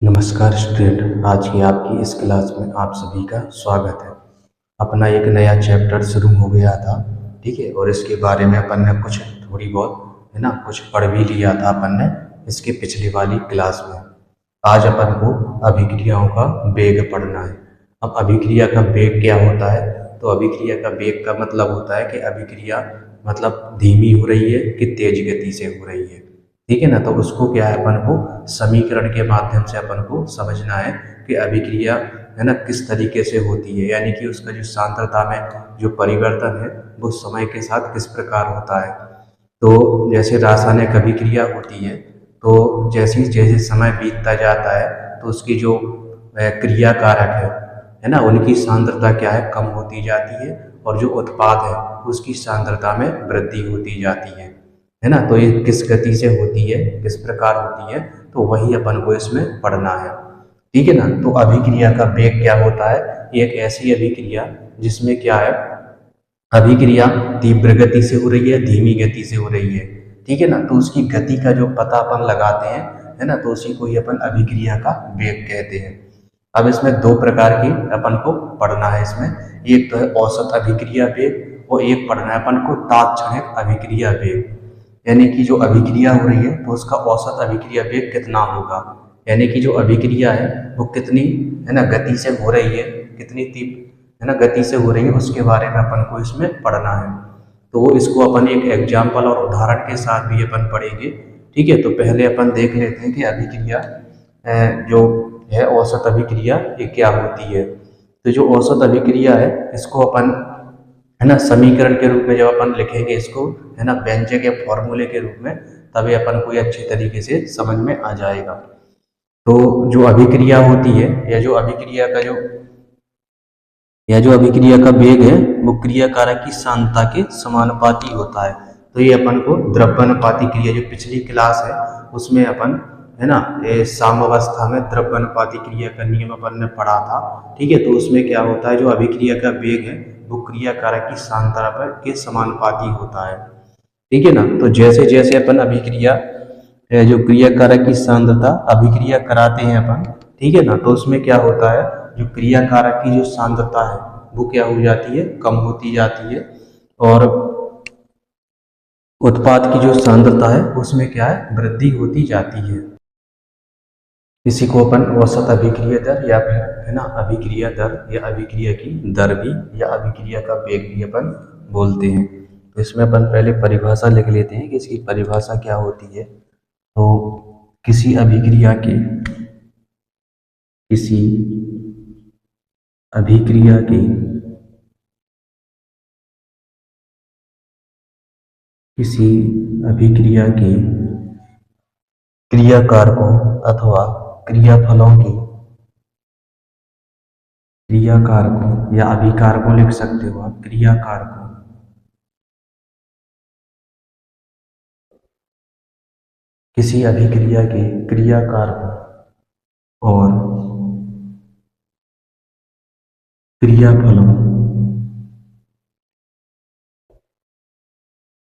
नमस्कार स्टूडेंट, आज की आपकी इस क्लास में आप सभी का स्वागत है। अपना एक नया चैप्टर शुरू हो गया था, ठीक है। और इसके बारे में अपन ने कुछ थोड़ी बहुत है ना कुछ पढ़ भी लिया था अपन ने इसके पिछली वाली क्लास में। आज अपन को अभिक्रियाओं का वेग पढ़ना है। अब अभिक्रिया का वेग क्या होता है? तो अभिक्रिया का वेग का मतलब होता है कि अभिक्रिया मतलब धीमी हो रही है कि तेज गति से हो रही है, ठीक है ना। तो उसको क्या है, अपन को समीकरण के माध्यम से अपन को समझना है कि अभिक्रिया है ना किस तरीके से होती है, यानी कि उसका जो सांद्रता में जो परिवर्तन है वो समय के साथ किस प्रकार होता है। तो जैसे रासायनिक अभिक्रिया होती है, तो जैसे जैसे समय बीतता जाता है तो उसकी जो क्रिया कारक है ना, उनकी सांद्रता क्या है, कम होती जाती है, और जो उत्पाद है उसकी सांद्रता में वृद्धि होती जाती है ना। तो ये किस गति से होती है, किस प्रकार होती है, तो वही अपन को इसमें पढ़ना है, ठीक है ना। तो अभिक्रिया का वेग क्या होता है? एक ऐसी अभिक्रिया जिसमें क्या है, अभिक्रिया तीव्र गति से हो रही है, धीमी गति से हो रही है, ठीक है ना। तो उसकी गति का जो पता अपन लगाते हैं, है ना, तो उसी को ही अपन अभिक्रिया का वेग कहते हैं। अब इसमें दो प्रकार की अपन को पढ़ना है इसमें। एक तो है औसत अभिक्रिया वेग, और एक पढ़ना है अपन को तात्क्षणिक अभिक्रिया वेग। यानी कि जो अभिक्रिया हो रही है तो उसका औसत अभिक्रिया वेग कितना होगा, यानी कि जो अभिक्रिया है वो कितनी है ना गति से हो रही है, कितनी तीव्र है ना गति से हो रही है, उसके बारे में अपन को इसमें पढ़ना है। तो इसको अपन एक एग्जाम्पल और उदाहरण के साथ भी अपन पढ़ेंगे, ठीक है। तो पहले अपन देख लेते हैं कि अभिक्रिया जो है औसत अभिक्रिया ये क्या होती है। तो जो औसत अभिक्रिया है इसको अपन है ना समीकरण के रूप में जब अपन लिखेंगे इसको, है ना, व्यंजक या फॉर्मूले के रूप में, तभी अपन को ये अच्छे तरीके से समझ में आ जाएगा। तो जो अभिक्रिया होती है या जो अभिक्रिया का वेग है वो क्रिया कारक की सांद्रता के समानुपाती होता है। तो ये अपन को द्रव्यानुपाती क्रिया, जो पिछली क्लास है उसमें अपन है ना साम्यावस्था में द्रव्यानुपाती क्रिया का नियम अपन ने पढ़ा था, ठीक है। तो उसमें क्या होता है, जो अभिक्रिया का वेग है वो क्रिया कारक की सांद्रता पर के समानुपाती होता है, ठीक है ना। तो जैसे जैसे अपन अभिक्रिया जो क्रिया कारक की सांद्रता अभिक्रिया कराते हैं अपन, ठीक है ना, तो उसमें क्या होता है, जो क्रिया कारक की जो सांद्रता है वो क्या हो जाती है, कम होती जाती है, और उत्पाद की जो सांद्रता है उसमें क्या है, वृद्धि होती जाती है। इसी को अपन औसत अभिक्रिया दर या फिर है ना अभिक्रिया दर या अभिक्रिया की दर भी या अभिक्रिया का वेग भी अपन बोलते हैं। तो इसमें अपन पहले परिभाषा लिख लेते हैं कि इसकी परिभाषा क्या होती है। तो किसी अभिक्रिया के किसी अभिक्रिया के किसी अभिक्रिया के क्रिया कारकों अथवा क्रियाफलों की क्रिया कारकों या अभिकारकों लिख सकते हो आप, क्रिया कारकों, किसी अभिक्रिया के क्रिया कारकों और क्रियाफलों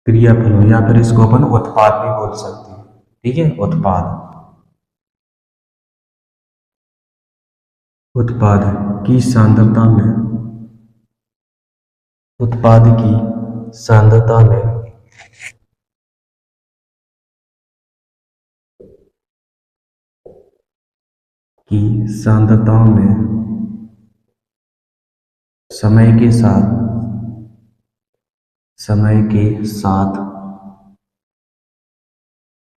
क्रियाफलों या फिर इसको अपन उत्पाद भी बोल सकते हैं, ठीक है। उत्पाद की सांद्रता में उत्पाद की सांद्रता में की सांद्रताओं में समय के साथ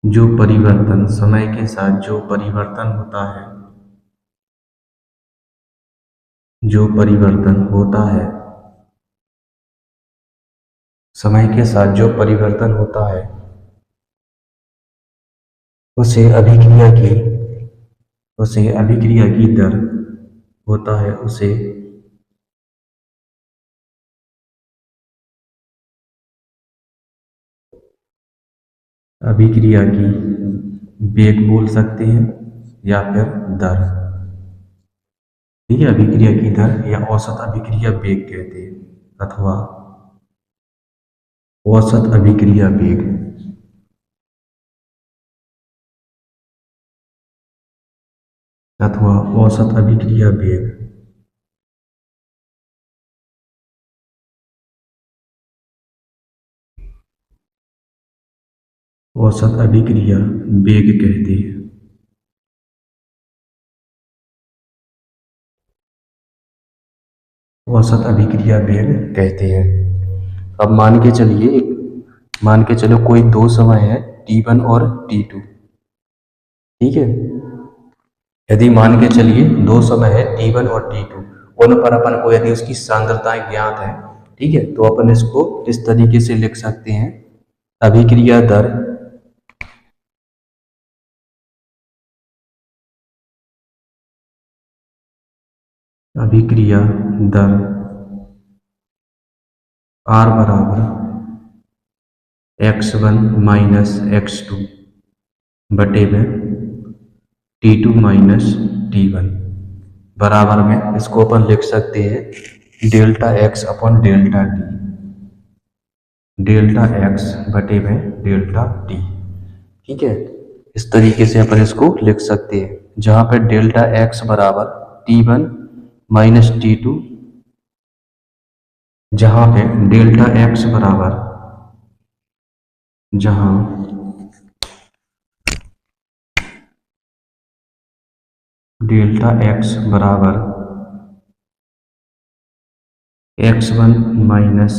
जो परिवर्तन समय के साथ जो परिवर्तन होता है जो परिवर्तन होता है समय के साथ जो परिवर्तन होता है उसे अभिक्रिया की दर होता है, उसे अभिक्रिया की वेग बोल सकते हैं या फिर दर, ठीक है। अभिक्रिया की दर या औसत अभिक्रिया वेग कहते हैं अथवा औसत अभिक्रिया वेग। अथवा औसत अभिक्रिया वेग। औसत अभिक्रिया वेग कहते हैं। औसत अभिक्रिया वेग कहते हैं। अब मान के चलो कोई दो समय है T1 और T2, ठीक है। यदि मान के चलिए दो समय है T1 और T2, उन पर अपन को यदि उसकी सांद्रताएं ज्ञात है, ठीक है, तो अपन इसको इस तरीके से लिख सकते हैं। अभिक्रिया दर अभिक्रिया दर R बराबर x1 माइनस x2 बटे में T2 माइनस T1 बराबर में इसको अपन लिख सकते हैं delta x upon delta T, delta x बटे में डेल्टा टी, ठीक है। इस तरीके से अपन इसको लिख सकते हैं, जहां पे डेल्टा x बराबर T1 माइनस T2, जहां पे डेल्टा x बराबर डेल्टा x बराबर x1 माइनस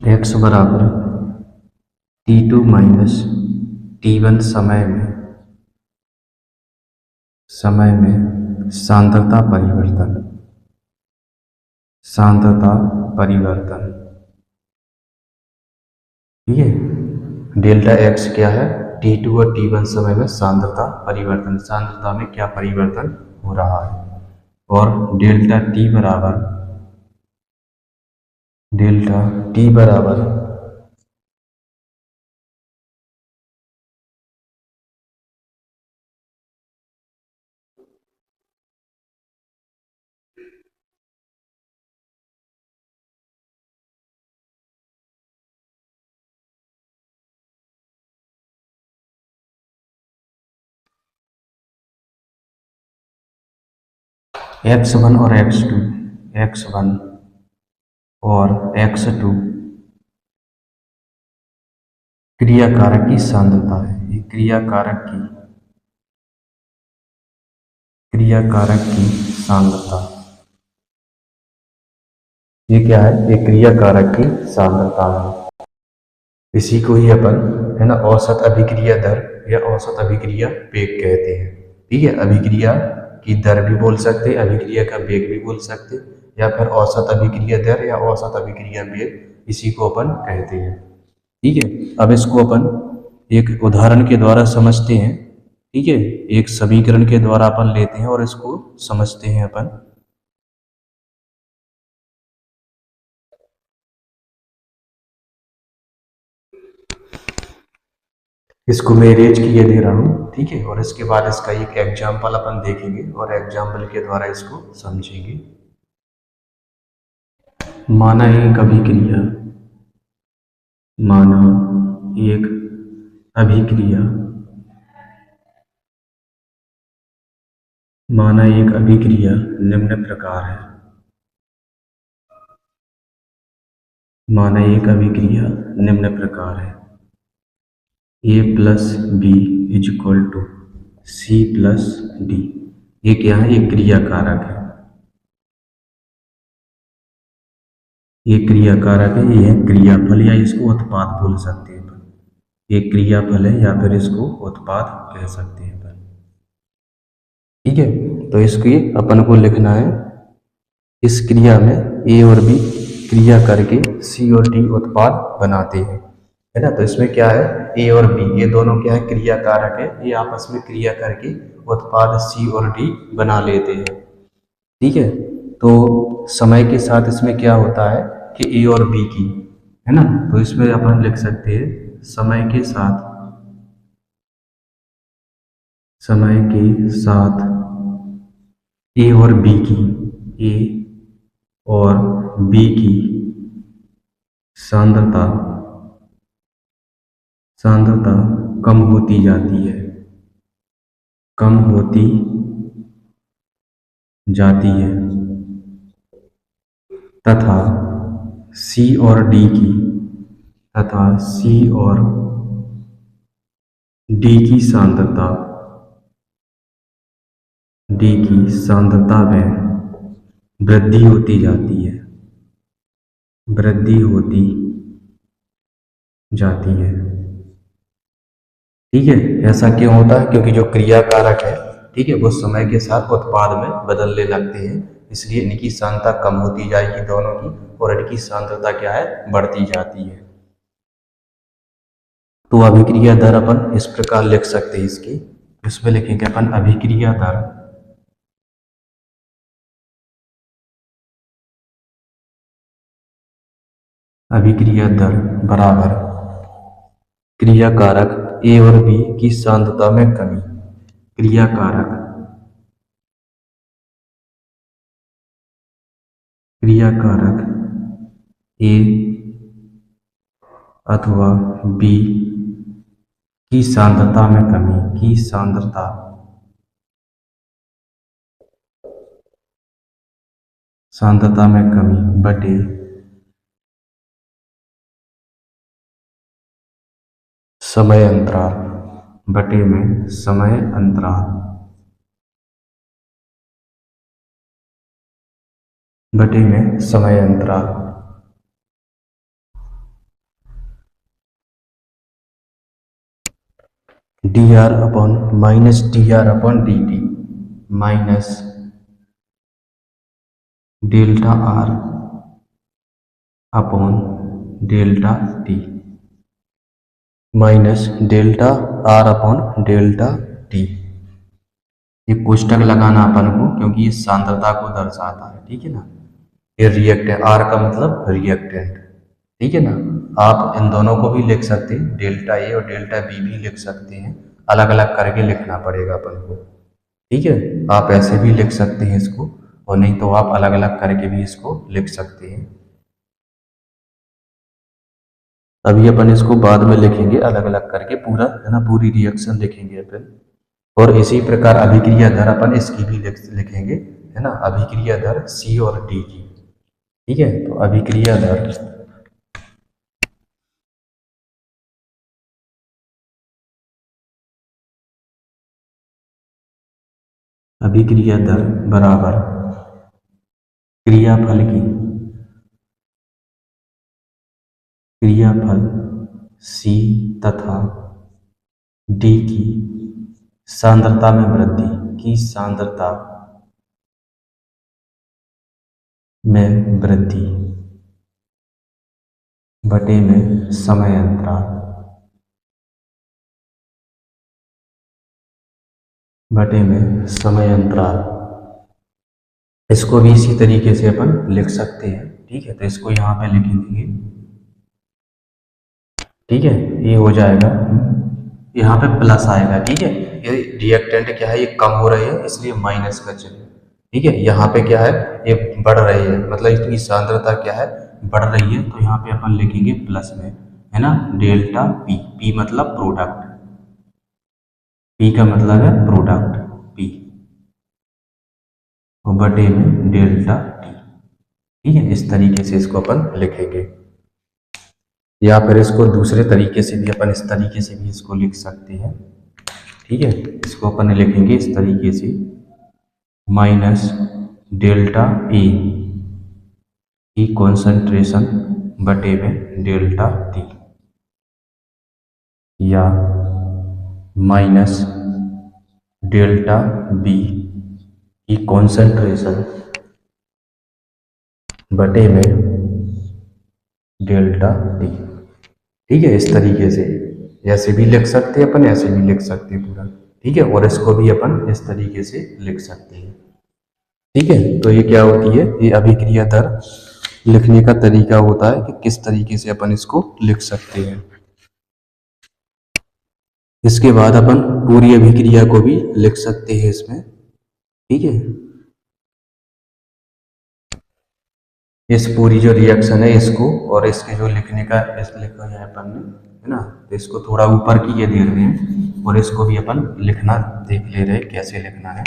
x बराबर T2 माइनस T1 समय में सांद्रता परिवर्तन, ठीक है। डेल्टा x क्या है, T2 और T1 समय में सांद्रता परिवर्तन, सांद्रता में क्या परिवर्तन हो रहा है। और डेल्टा t बराबर x1 और x2 क्रिया कारक की सांद्रता है। ये क्रिया कारक की सांद्रता, ये क्या है, ये क्रिया कारक की सांद्रता है। इसी को ही अपन है ना औसत अभिक्रिया दर या औसत अभिक्रिया वेग कहते हैं, ठीक है। अभिक्रिया की दर भी बोल सकते हैं, अभिक्रिया का वेग भी बोल सकते हैं, या फिर औसत अभिक्रिया दर या औसत अभिक्रिया वेग, इसी को अपन कहते हैं, ठीक है। अब इसको अपन एक उदाहरण के द्वारा समझते हैं, ठीक है। एक समीकरण के द्वारा अपन लेते हैं और इसको समझते हैं अपन। इसको मैं अरेंज किए दे रहा हूँ, ठीक है। और इसके बाद इसका एक एग्जाम्पल अपन देखेंगे और एग्जाम्पल के द्वारा इसको समझेंगे। माना एक अभिक्रिया निम्न प्रकार है। A plus B is equal to C plus D. ये क्या है, ये क्रिया कारक है, ये क्रियाफल या इसको उत्पाद बोल सकते हैं अपन। ये क्रियाफल है या फिर इसको उत्पाद कह सकते हैं अपन, ठीक है। तो इसकी अपन को लिखना है, इस क्रिया में A और B क्रिया करके C और D उत्पाद बनाते हैं, है ना। तो इसमें क्या है, A और B ये दोनों क्या है, क्रिया कारक है, ये आपस में क्रिया करके उत्पाद C और D बना लेते हैं। ठीक है। तो समय के साथ इसमें क्या होता है कि ए और बी की, है ना, तो इसमें अपन लिख सकते हैं समय के साथ, समय के साथ ए और बी की, ए और बी की सांद्रता, सांद्रता कम होती जाती है, कम होती जाती है, तथा सी और डी की, तथा सी और डी की सांद्रता, डी की सांद्रता में वृद्धि होती जाती है, वृद्धि होती जाती है। ठीक है। ऐसा क्यों होता है? क्योंकि जो क्रिया कारक है, ठीक है, वो समय के साथ उत्पाद में बदलने लगते हैं, इसलिए इनकी सांद्रता कम होती जाएगी दोनों की, और इनकी सांद्रता क्या है? बढ़ती जाती है। तो अभिक्रिया दर अपन इस प्रकार लिख सकते हैं इसकी, इसमें लिखेंगे अपन अभिक्रिया दर, अभिक्रिया दर बराबर क्रिया कारक ए और बी की सांद्रता में कमी, क्रिया कारक, क्रिया कारक ए अथवा बी की सांद्रता में कमी, की सांद्रता, सांद्रता में कमी बटे समय अंतराल, बटे में समय अंतराल, बटे में समय अंतराल। D R upon minus D R upon D T, minus delta R upon delta T, minus delta R upon delta T. ये कोष्टक लगाना अपन को, क्योंकि ये सांद्रता को दर्शाता है, ठीक है ना। ये रिएक्टेंट, आर का मतलब रिएक्टेंट, ठीक है ना। आप इन दोनों को भी लिख सकते हैं, डेल्टा ए और डेल्टा बी भी लिख सकते हैं, अलग अलग करके लिखना पड़ेगा अपन को, ठीक है। आप ऐसे भी लिख सकते हैं इसको, और नहीं तो आप अलग अलग करके भी इसको लिख सकते हैं। अभी अपन इसको बाद में लिखेंगे अलग अलग करके, पूरा है ना, पूरी रिएक्शन लिखेंगे अपन। और इसी प्रकार अभिक्रिया दर अपन इसकी भी लिखेंगे, है ना, अभिक्रिया दर सी और डी की, ठीक है। तो अभिक्रिया दर, अभिक्रिया दर बराबर क्रियाफल की, क्रियाफल सी तथा डी की सांद्रता में वृद्धि, की सांद्रता में वृद्धि बटे में समय अंतराल, बटे में समय अंतराल। इसको भी इसी तरीके से अपन लिख सकते हैं, ठीक है। तो इसको यहाँ पे लिख देंगे, ठीक है, ये हो जाएगा, यहाँ पे प्लस आएगा, ठीक है। ये रिएक्टेंट क्या है, ये कम हो रहे हैं, इसलिए माइनस का चिन्ह, ठीक है। यहाँ पे क्या है, ये बढ़ रही है, मतलब इसकी सांद्रता क्या है, बढ़ रही है, तो यहाँ पे अपन लिखेंगे प्लस में, है ना, डेल्टा पी, पी मतलब प्रोडक्ट, पी का मतलब है प्रोडक्ट, पी और बटे में डेल्टा टी, ठीक है। इस तरीके से इसको अपन लिखेंगे, या फिर इसको दूसरे तरीके से भी अपन इस तरीके से भी इसको लिख सकते हैं, ठीक है। इसको अपन लिखेंगे इस तरीके से, माइनस डेल्टा ए की कॉन्सेंट्रेशन बटे में डेल्टा टी, या माइनस डेल्टा बी की कॉन्सेंट्रेशन बटे में डेल्टा टी, ठीक है। इस तरीके से ऐसे भी लिख सकते हैं अपन, ऐसे भी लिख सकते हैं पूरा, ठीक है। और इसको भी अपन इस तरीके से लिख सकते हैं, ठीक है, तो ये क्या होती है, ये अभिक्रिया दर लिखने का तरीका होता है कि किस तरीके से अपन इसको लिख सकते हैं। इसके बाद अपन पूरी अभिक्रिया को भी लिख सकते हैं इसमें। ठीक है, इस पूरी जो रिएक्शन है इसको और इसके जो लिखने का इस लिखा है अपन ने, है ना, तो इसको थोड़ा ऊपर की ये दे रहे हैं और इसको भी अपन लिखना देख ले रहे हैं कैसे लिखना है।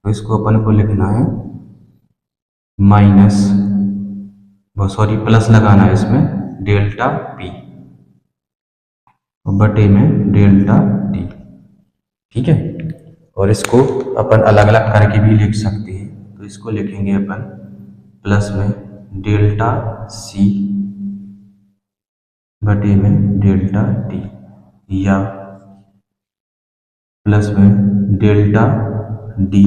तो इसको अपन को लिखना है माइनस, सॉरी प्लस लगाना है इसमें, डेल्टा पी बटे में डेल्टा टी। ठीक है, और इसको अपन अलग अलग करके भी लिख सकते हैं। तो इसको लिखेंगे अपन प्लस में डेल्टा सी बटे में डेल्टा टी, या प्लस में डेल्टा डी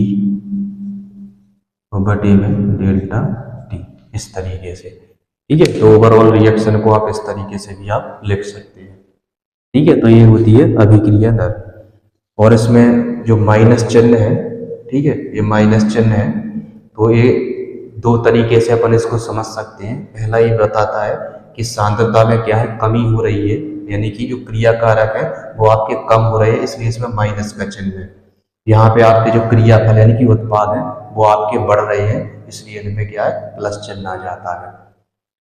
और बटे में डेल्टा टी, इस तरीके से। ठीक है, तो ओवरऑल रिएक्शन को आप इस तरीके से भी आप लिख सकते हैं। ठीक है, तो ये होती है अभिक्रिया दर। और इसमें जो माइनस चिन्ह है, ठीक है, ये माइनस चिन्ह है, तो ये दो तरीके से अपन इसको समझ सकते हैं। पहला ये बताता है कि सांद्रता में क्या है, कमी हो रही है, यानी कि जो क्रिया कारक है वो आपके कम हो रहे हैं, इसलिए इसमें माइनस का चिन्ह है। यहाँ पे आपके जो क्रियाफल यानी कि उत्पाद है वो आपके बढ़ रहे हैं, इसलिए इनमें क्या है, प्लस चिन्ह आ जाता है।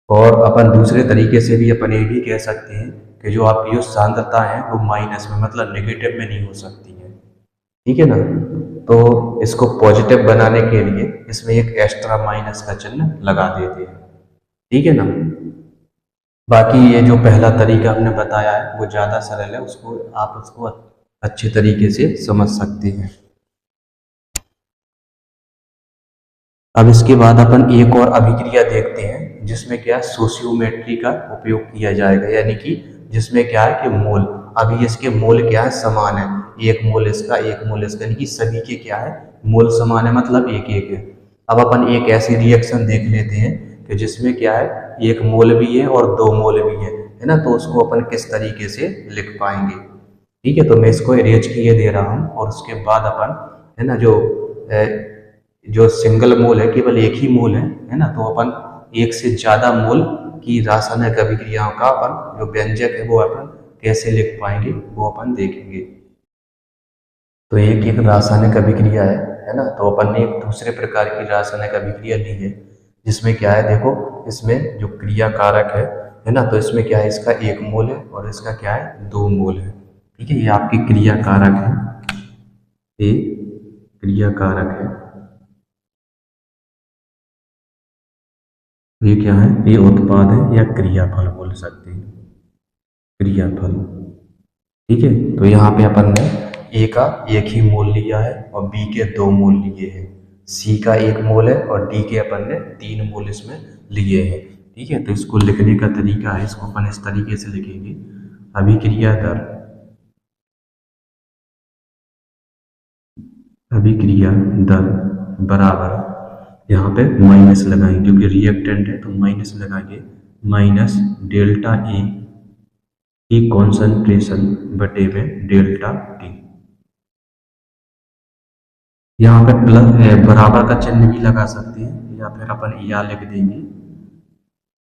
और अपन दूसरे तरीके से भी अपन ये भी कह सकते हैं कि जो आपकी जो सांद्रता है वो माइनस में, मतलब नेगेटिव में नहीं हो सकती है। ठीक है ना, तो इसको पॉजिटिव बनाने के लिए इसमें एक एक्स्ट्रा माइनस का चिन्ह लगा देते हैं। ठीक है ना, बाकी ये जो पहला तरीका हमने बताया है वो ज़्यादा सरल है, उसको आप उसको अच्छे तरीके से समझ सकते हैं। अब इसके बाद अपन एक और अभिक्रिया देखते हैं जिसमें क्या सोशियोमेट्री का उपयोग किया जाएगा, यानी कि जिसमें क्या है कि मोल, अभी इसके मोल क्या है, समान है, एक मोल इसका एक मोल इसका, यानी कि सभी के क्या है, मोल समान है, मतलब एक एक है। अब अपन एक ऐसी रिएक्शन देख लेते हैं कि जिसमें क्या है, एक मोल भी है और दो मोल भी है ना, तो उसको अपन किस तरीके से लिख पाएंगे। ठीक है, तो मैं इसको इरेज किए दे रहा हूँ और उसके बाद अपन, है ना, जो सिंगल मोल है, केवल एक ही मोल है ना, तो अपन एक से ज्यादा मोल की रासायनिक अभिक्रियाओं का अपन जो व्यंजक है वो अपन कैसे लिख पाएंगे वो अपन देखेंगे। तो एक एक रासायनिक अभिक्रिया है ना, तो अपन ने एक दूसरे प्रकार की रासायनिक अभिक्रिया ली है जिसमें क्या है, देखो इसमें जो क्रिया कारक है ना, तो इसमें क्या है, इसका एक मोल है और इसका क्या है, दो मोल है। ठीक है, ये आपकी क्रिया कारक है, ये क्रिया कारक है, ये क्या है, ये उत्पाद है या क्रियाफल बोल सकते हैं, क्रियाफल। ठीक है, तो यहाँ पे अपन ने ए का एक ही मोल लिया है और बी के दो मोल लिए हैं, सी का एक मोल है और डी के अपन ने तीन मोल इसमें लिए हैं। ठीक है, तो इसको लिखने का तरीका है, इसको अपन इस तरीके से लिखेंगे, अभिक्रिया दर, अभिक्रिया दर बराबर, यहाँ पे माइनस लगाएंगे क्योंकि रिएक्टेंट है, तो माइनस लगाएंगे, माइनस डेल्टा ए की कॉन्सेंट्रेशन बटे में डेल्टा टी। यहाँ पे प्लस बराबर का चिन्ह भी लगा सकते हैं या फिर अपन या लिख देंगे,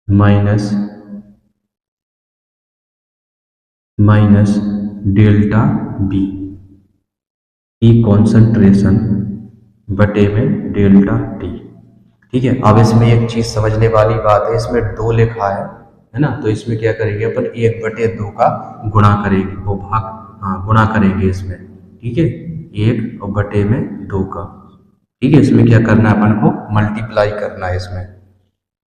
माइनस माइनस डेल्टा बी की कॉन्सेंट्रेशन बटे में डेल्टा टी। ठीक है, अब इसमें एक चीज समझने वाली बात है, इसमें दो लिखा है ना, तो इसमें क्या करेंगे अपन, एक बटे दो का गुणा करेंगे, वो भाग, हाँ गुणा करेंगे इसमें। ठीक है, एक और बटे में दो का। ठीक है, इसमें क्या करना है, अपन को मल्टीप्लाई करना है इसमें।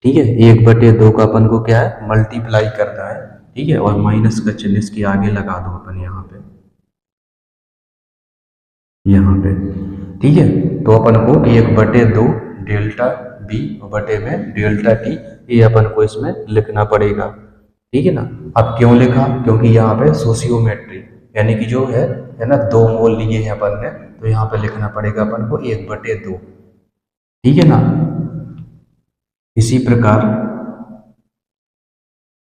ठीक है, एक बटे दो का अपन को क्या है, मल्टीप्लाई करना है। ठीक है, और माइनस का चिन्ह इसके आगे लगा दो अपन यहाँ पे, यहाँ पे। ठीक है, तो अपन को एक बटे दो डेल्टा बी बटे में डेल्टा टी, ये अपन को इसमें लिखना पड़ेगा। ठीक है ना, अब क्यों लिखा, क्योंकि यहाँ पे सोशियोमेट्री यानी कि जो है ना, दो मोल लिए हैं अपन ने, तो यहाँ पे लिखना पड़ेगा अपन को एक बटे दो। ठीक है ना, इसी प्रकार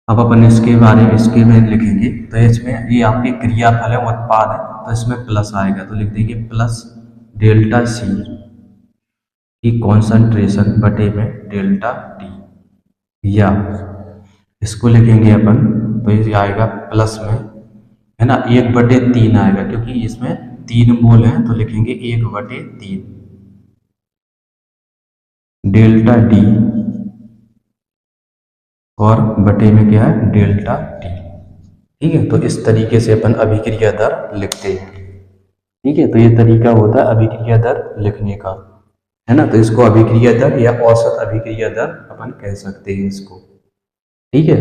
अब अपन इसके बारे में लिखेंगे, तो इसमें ये आपकी क्रियाफल है, उत्पाद है, तो इसमें प्लस आएगा, तो लिख देंगे प्लस डेल्टा सी की कॉन्सेंट्रेशन बटे में डेल्टा टी, या इसको लिखेंगे अपन तो ये आएगा प्लस में, है ना, 1/3 आएगा क्योंकि इसमें 3 मोल हैं तो लिखेंगे 1/3 डेल्टा डी, और बटे में क्या है डेल्टा टी। ठीक है, तो इस तरीके से अपन अभिक्रिया दर लिखते हैं। ठीक है, तो ये तरीका होता है अभिक्रिया दर लिखने का, है ना। तो इसको अभिक्रिया दर या औसत अभिक्रिया दर अपन कह सकते हैं इसको। ठीक है,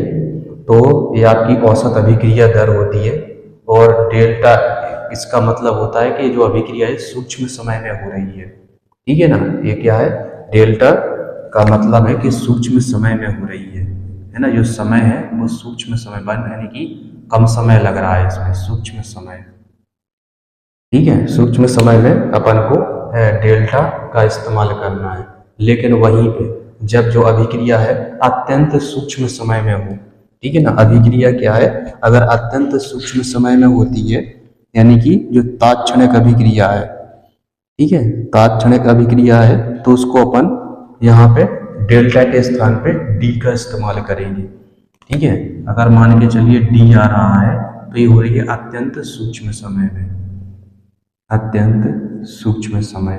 तो ये आपकी औसत अभिक्रिया दर होती है, और डेल्टा इसका मतलब होता है कि जो अभिक्रिया है सूक्ष्म समय में हो रही है। ठीक है ना, ये क्या है, डेल्टा का मतलब है कि सूक्ष्म समय में हो रही है ना। जो समय है वो सूक्ष्म समय बन, यानी कि कम समय लग रहा है इसमें, सूक्ष्म समय। ठीक है, सूक्ष्म समय में अपन को डेल्टा का इस्तेमाल करना है, लेकिन वहीं पे जब जो अभिक्रिया है अत्यंत सूक्ष्म समय में हो। ठीक है ना, अभिक्रिया क्या है, अगर अत्यंत सूक्ष्म समय में होती है, यानी कि जो तात्क्षणिक अभिक्रिया है, ठीक है, तात्क्षणिक अभिक्रिया है, तो उसको अपन यहाँ पे डेल्टा के स्थान पे डी का इस्तेमाल करेंगे। ठीक है, अगर मान के चलिए डी आ रहा है तो ये हो रही है अत्यंत सूक्ष्म समय में, अत्यंत सूक्ष्म समय।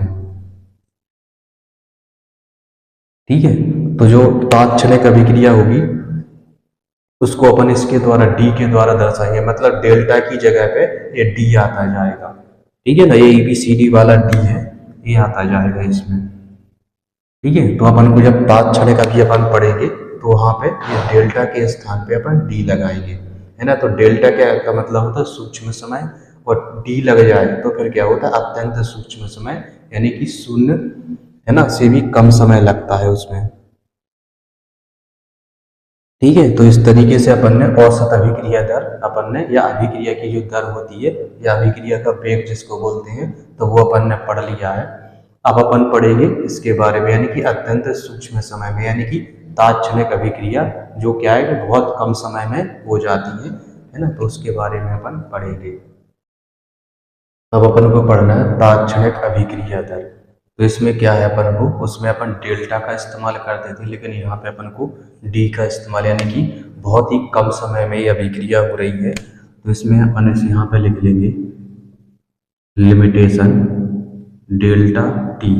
ठीक है, तो जो तात्क्षणिक अभिक्रिया होगी उसको अपन इसके द्वारा डी के द्वारा दर्शाएंगे, मतलब डेल्टा की जगह पे ये डी आता जाएगा। ठीक है ना, ये ABCD वाला डी है, ये आता जाएगा इसमें। ठीक है, तो अपन को जब तात्क्षणिक अभी अपन पढ़ेंगे तो वहां पे ये डेल्टा के स्थान पे अपन डी लगाएंगे, है ना। तो डेल्टा क्या का मतलब होता है सूक्ष्म समय, और डी लग जाए तो फिर क्या होता है अत्यंत सूक्ष्म समय, यानी कि शून्य, है ना, से भी कम समय लगता है उसमें। ठीक है, तो इस तरीके से अपन ने औसत अभिक्रिया दर अपन ने, या अभिक्रिया की जो दर होती है या अभिक्रिया का वेग जिसको बोलते हैं, तो वो अपन ने पढ़ लिया है। अब अपन पढ़ेंगे इसके बारे में, यानी कि अत्यंत सूक्ष्म समय में, यानी कि तात्क्षणिक अभिक्रिया जो क्या है कि बहुत कम समय में हो जाती है ना, तो उसके बारे में अपन पढ़ेंगे। अब अपन को पढ़ना है तात्क्षणिक अभिक्रिया दर। तो इसमें क्या है, अपन को उसमें अपन डेल्टा का इस्तेमाल करते थे, लेकिन यहाँ पे अपन को डी का इस्तेमाल, यानी कि बहुत ही कम समय में ये अभिक्रिया हो रही है, तो इसमें अपन इसे यहाँ पे लिख लेंगे limitation delta T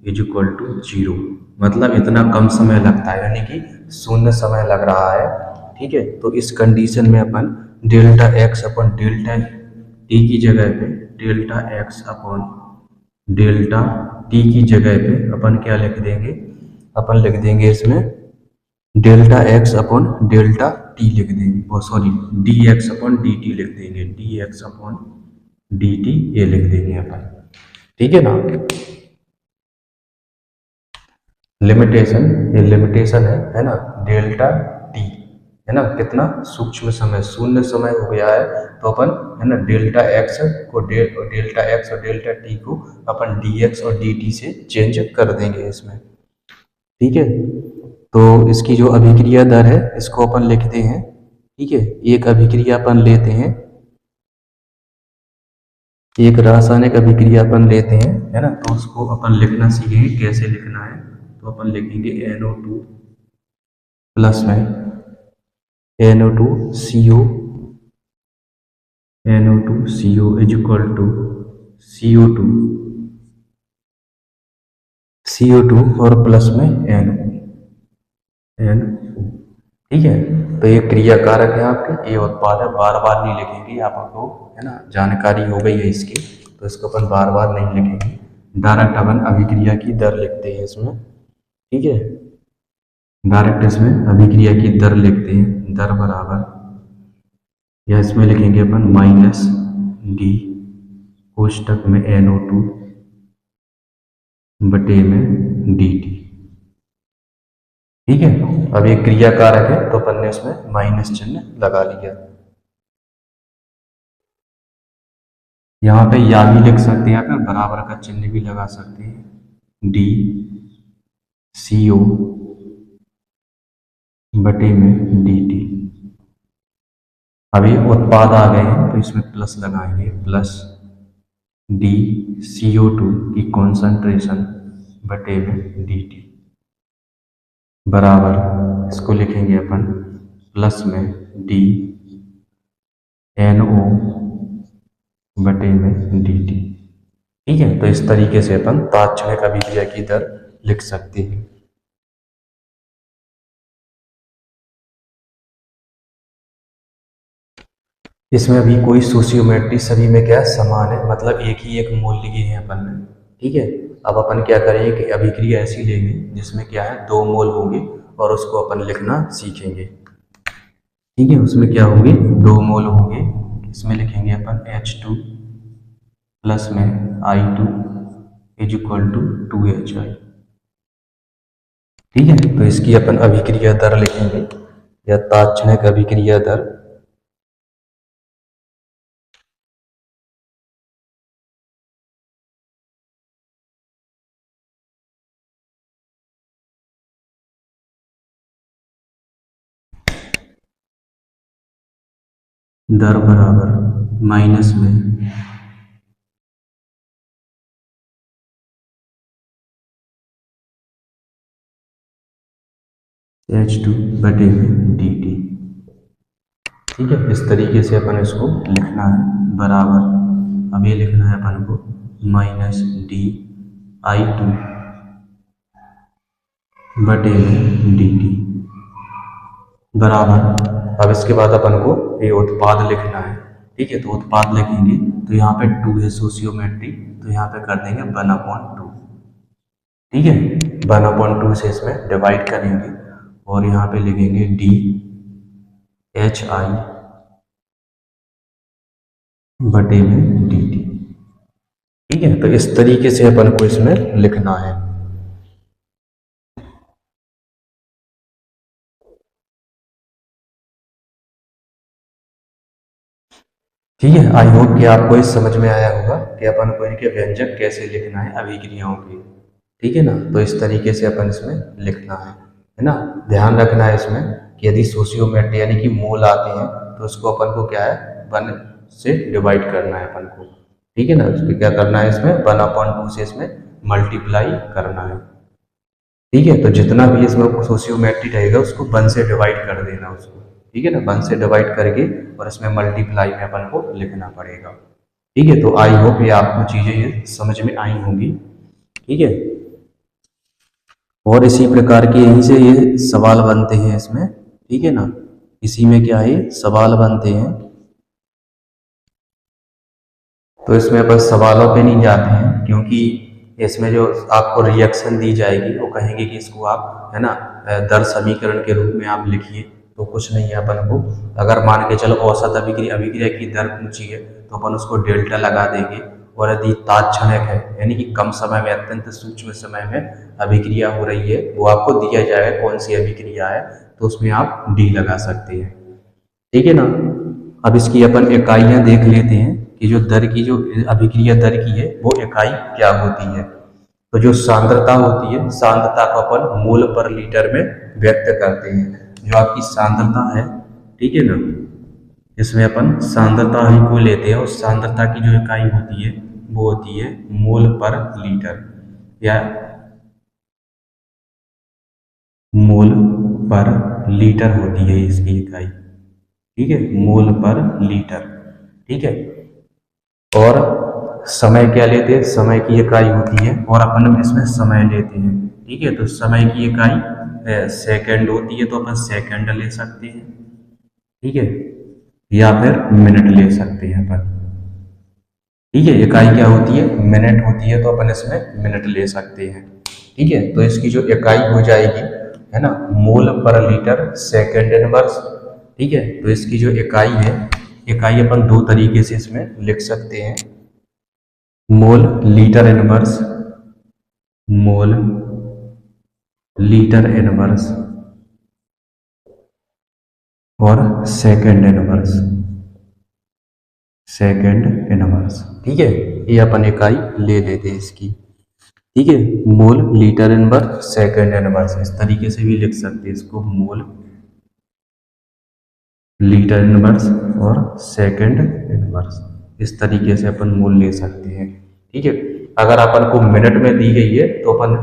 is equal to 0, मतलब इतना कम समय लगता है, यानी कि शून्य समय लग रहा है। ठीक है, तो इस कंडीशन में अपन delta x upon delta T की जगह पे delta x upon delta T की जगह पे अपन क्या लिख देंगे, अपन लिख देंगे इसमें delta x upon delta T लिख देंगे, और sorry D x upon D T लिख देंगे, D x upon D T ये लिख देंगे अपन। ठीक है ना, लिमिटेशन, ये लिमिटेशन है ना, डेल्टा टी, है ना, कितना सूक्ष्म समय, शून्य समय हो गया है, तो अपन है ना डेल्टा एक्स को डेल्टा एक्स और डेल्टा टी को अपन डी एक्स और डी टी से चेंज कर देंगे इसमें। ठीक है, तो इसकी जो अभिक्रिया दर है इसको अपन लिखते हैं। ठीक है, एक अभिक्रिया अपन लेते हैं, एक रासायनिक अभिक्रिया अपन लेते हैं, है ना, तो उसको अपन लिखना सीखेंगे कैसे लिखना है। तो अपन लिखेंगे NO2 प्लस में NO2CO is equal to CO2 और प्लस में NO। ठीक है, तो ये क्रिया कारक है आपके, ये उत्पाद है, बार बार नहीं लिखेंगे आपको, है ना, जानकारी हो गई है इसकी, तो इसको अपन बार बार नहीं लिखेंगे, डायरेक्ट अपन अभिक्रिया की दर लिखते हैं इसमें। ठीक है, डायरेक्ट इसमें अभिक्रिया की दर लिखते हैं, दर बराबर, या इसमें लिखेंगे अपन माइनस डी कोष्टक में NO2 बटे में dt। ठीक है, अब ये क्रिया कारक है तो अपन ने इसमें माइनस चिन्ह लगा लिया। यहाँ पे या भी लिख सकते हैं, या फिर बराबर का चिन्ह भी लगा सकते हैं, डी CO बटे में dt। अभी उत्पाद आ गए हैं तो इसमें प्लस लगाएंगे, प्लस डी CO2 की कॉन्सेंट्रेशन बटे में डी टी बराबर, इसको लिखेंगे अपन प्लस में डी एन ओ बटे में डी टी। ठीक है, तो इस तरीके से अपन तात्क्षणिक अभिक्रिया की दर लिख सकते हैं। इसमें अभी कोई सोशियोमेट्री, सभी में क्या समान है, मतलब एक ही एक मूल्य लिए हैं अपन ने। ठीक है, अब अपन क्या करेंगे कि अभिक्रिया ऐसी लेंगे जिसमें क्या है 2 मोल होंगे और उसको अपन लिखना सीखेंगे। ठीक है, उसमें क्या होंगे 2 मोल होंगे, इसमें लिखेंगे अपन H2 प्लस में I2 is equal to 2HI। ठीक है, तो इसकी अपन अभिक्रिया दर लिखेंगे या तात्क्षणिक अभिक्रिया दर दर बराबर माइनस में H2 बटे में डी टी। ठीक है, इस तरीके से अपन इसको लिखना है बराबर, अब ये लिखना है अपन को माइनस डी I2 बटे में डी टी बराबर। अब इसके बाद अपन को ये उत्पाद लिखना है। ठीक है, तो उत्पाद लिखेंगे तो यहाँ पे 2 है सोशियोमेट्री, तो यहाँ पे कर देंगे 1/2। ठीक है, 1/2 से इसमें डिवाइड करेंगे और यहाँ पे लिखेंगे डी एच आई बटे में डी टी। ठीक है, तो इस तरीके से अपन को इसमें लिखना है। ठीक है, आई होप कि आपको इस समझ में आया होगा कि अपन को इनके व्यंजक कैसे लिखना है अभिक्रियाओं के। ठीक है ना, तो इस तरीके से अपन इसमें लिखना है ना। ध्यान रखना है इसमें कि यदि सोशियोमेट्री यानी कि मोल आते हैं तो उसको अपन को क्या है 1 से डिवाइड करना है अपन को। ठीक है ना, उसको क्या करना है इसमें 1/2 से इसमें मल्टीप्लाई करना है। ठीक है, तो जितना भी इसमें सोशियोमेट्री रहेगा उसको 1 से डिवाइड कर देना उसको। ठीक है ना, 1 से डिवाइड करके और इसमें मल्टीप्लाई में अपन को लिखना पड़ेगा। ठीक है, तो आई होप ये आपको चीजें ये समझ में आई होंगी। ठीक है, और इसी प्रकार के यहीं से ये सवाल बनते हैं इसमें। ठीक है ना, इसी में क्या है सवाल बनते हैं, तो इसमें अपन सवालों पे नहीं जाते हैं क्योंकि इसमें जो आपको रिएक्शन दी जाएगी वो कहेंगे कि इसको आप है ना दर समीकरण के रूप में आप लिखिए, तो कुछ नहीं है अपन को। अगर मान के चलो औसत अभिक्रिया की दर पूछी है तो अपन उसको डेल्टा लगा देंगे, और यदि तात्क्षणिक है यानी कि कम समय में अत्यंत सूक्ष्म समय में अभिक्रिया हो रही है वो आपको दिया जाएगा कौन सी अभिक्रिया है, तो उसमें आप डी लगा सकते हैं। ठीक है ना, अब इसकी अपन इकाइयां देख लेते हैं कि जो दर की जो अभिक्रिया दर की है वो इकाई क्या होती है। तो जो सांद्रता होती है, सांद्रता को अपन मोल पर लीटर में व्यक्त करते हैं। जो आपकी सांद्रता है, ठीक है ना, इसमें अपन सांद्रता ही को लेते हैं और सांद्रता की जो इकाई होती है वो होती है मोल पर लीटर या मोल पर लीटर होती है इसकी इकाई। ठीक है, मोल पर लीटर। ठीक है, और समय क्या लेते हैं, समय की इकाई होती है और अपन इसमें समय लेते हैं। ठीक है, तो समय की इकाई सेकंड होती है तो अपन सेकंड ले सकते हैं। ठीक है, या फिर मिनट ले सकते हैं अपन। ठीक है, इकाई क्या होती है मिनट होती है तो अपन इसमें मिनट ले सकते हैं। ठीक है, तो इसकी जो इकाई हो जाएगी है ना मोल पर लीटर सेकंड इनवर्स। ठीक है, तो इसकी जो इकाई है, इकाई अपन 2 तरीके से इसमें लिख सकते हैं, mole litre inverse, mole litre inverse और सेकंड इनवर्स, सेकंड इनवर्स। ठीक है, ये अपन इकाई ले लेते हैं इसकी। ठीक है, mole litre inverse second inverse, इस तरीके से भी लिख सकते हैं इसको, मोल लीटर इनवर्स और सेकंड इनवर्स, इस तरीके से अपन मोल ले सकते हैं। ठीक है, अगर अपन को मिनट में दी गई है तो अपन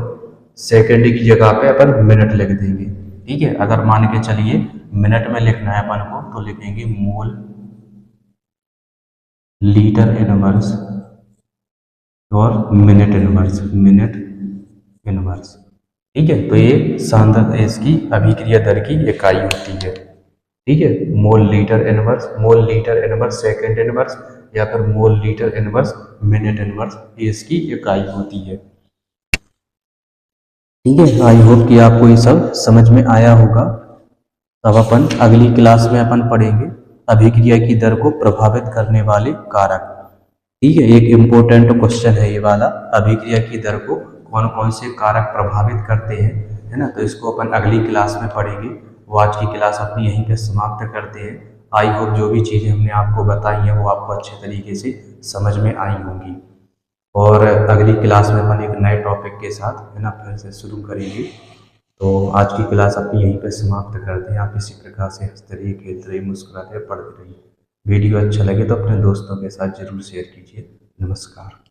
सेकंड की जगह पे अपन मिनट लिख देंगे। ठीक है, अगर मान के चलिए मिनट में लिखना है अपन को तो लिखेंगे मोल लीटर इनवर्स और मिनट इनवर्स। ठीक है, तो ये सांद्रता इसकी अभिक्रिया दर की इकाई होती है। ठीक है, mole litre inverse second inverse या फिर mole litre inverse minute inverse, ये इसकी इकाई होती है। ठीक है, आई होप कि आपको ये सब समझ में आया होगा। तब अपन अगली क्लास में अपन पढ़ेंगे अभिक्रिया की दर को प्रभावित करने वाले कारक। ठीक है, एक इम्पोर्टेंट क्वेश्चन है ये वाला, अभिक्रिया की दर को कौन कौन से कारक प्रभावित करते हैं, है ना। तो इसको अपन अगली क्लास में पढ़ेंगे। वो आज की क्लास अपनी यहीं पे समाप्त करते हैं। आई होप जो भी चीज़ें हमने आपको बताई हैं वो आपको अच्छे तरीके से समझ में आई होंगी। और अगली क्लास में अपन एक नए टॉपिक के साथ, है ना, फिर से शुरू करेंगे। तो आज की क्लास अपनी यहीं पर समाप्त करते हैं। आप इसी प्रकार से हंसते रहिए, खेलते रहिए, मुस्कुराते रहिए, पढ़ते रहिए। वीडियो अच्छा लगे तो अपने दोस्तों के साथ जरूर शेयर कीजिए। नमस्कार।